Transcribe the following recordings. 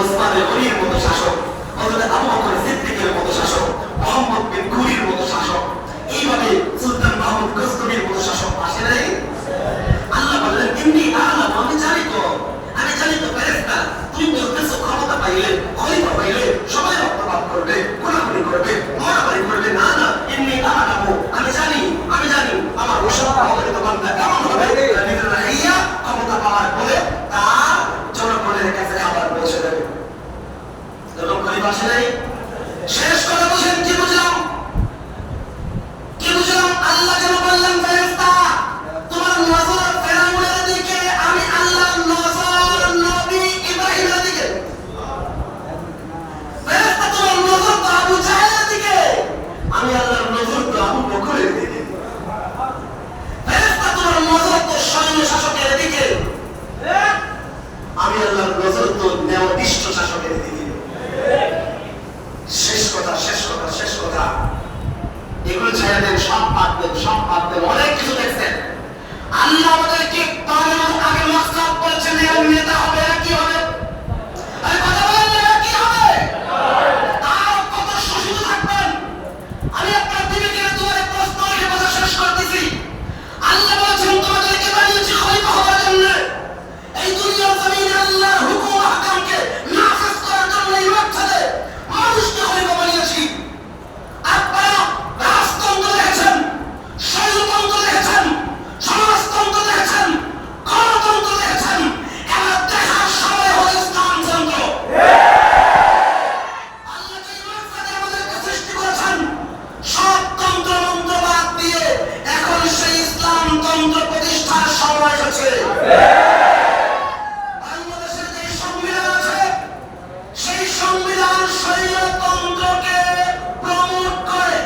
ওসমান গনির মতো শাসক, হযরত আবু বকর সিদ্দিকের মতো শাসক, মুহাম্মদ বিন কুরির মতো শাসক, এইভাবে সুলতান মাহমুদ গজনবীর মতো শাসক আসে নাই? আল্লাহ বললেন ইন্নী আ'লামু, আমি জানি তো ফেরেশতা, তুমি বলতেছো ক্ষমতা পাইলে, খলিফা পাইলে সবাই রক্তপাত করবে, গোলাগুলি করবে, মারামারি করবে। না না, ইন্নী আ'লামু, আমি জানি আমার রসুল্লাহ অবতীর্ণ বান্দা কেমন হবে। রাইয়া ক্ষমতা পাওয়ার পরে তার জনগণের কাছে খাবার পৌঁছে দেবে। যখন খলিফা আসে নাই, শেষ কথা বুঝেন কি বুঝলাম? আল্লাহ যেন বললেন ফেরেশতা তোমার নজর ফেরাউনের দিকে, আমি আল্লাহর নজর নবী ইব্রাহিমের দিকে। ফেরেশতা তোমার নজর তো আবু জাহেলের দিকে, আমি আল্লাহর নজর তো আবু বকরের দিকে। ফেরেশতা তোমার নজর তো সৈন্য শাসকের দিকে, আমি আল্লাহর নজর তো ন্যায়নিষ্ঠ শাসকের দিকে। শেষ কথা এগুলো ছেড়ে দেন, সব বাদ দেন। অনেক কিছু দেখছেন। আল্লাহ আমাদেরকে বানানোর আগে মাসলাক বলছেন এর নেতা হবে, এরা কি হবে? আরে কথা বলেন, এরা কি হবে? আর কত শোষিত থাকবেন? আমি আপনার বিবেকের দুয়ারে প্রশ্ন রেখে কথা শেষ করতেছি। আল্লাহ বলছেন তোমাদেরকে বানিয়েছি খলিফা হওয়ার জন্য, এই দুনিয়ার জমিনে আল্লাহর হুকুম আহকামকে নাফিজ করার জন্য এই মধ্যে মানুষকে খলিফা বানিয়েছি। আপনারা রাজতন্ত্র দেখেছেন, শৈলতন্ত্র দেখেছেন, সমাজতন্ত্র দেখেছেন, গণতন্ত্র দেখেছেন, এবার দেখার সময় হল ইসলামতন্ত্র। আল্লাহ যে মর্যাদা আমাদেরকে সৃষ্টি করেছেন, সব তন্ত্র মন্ত্র বাদ দিয়ে এখন সেই ইসলামতন্ত্র প্রতিষ্ঠার সময় হয়েছে। বাংলাদেশের যে সংবিধান আছে, সেই সংবিধান শৈলতন্ত্রকে প্রমোট করে,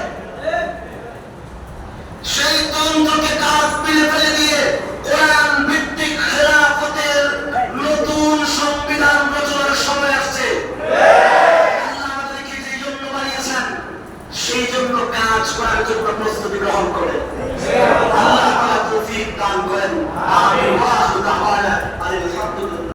সেই তন্ত্রকে কাজ ফেলে দিয়ে কোরআন ভিত্তিক খেলাফতের নতুন সংবিধান রচনার সময় আসছে। আল্লাহ আমাদেরকে যেই জন্য বানিয়েছেন, সেই জন্য কাজ করার জন্য প্রস্তুতি গ্রহণ করে। আল্লাহ তাআলা তৌফিক দান করেন। আমিন। ওয়া আখিরু দাওয়ানা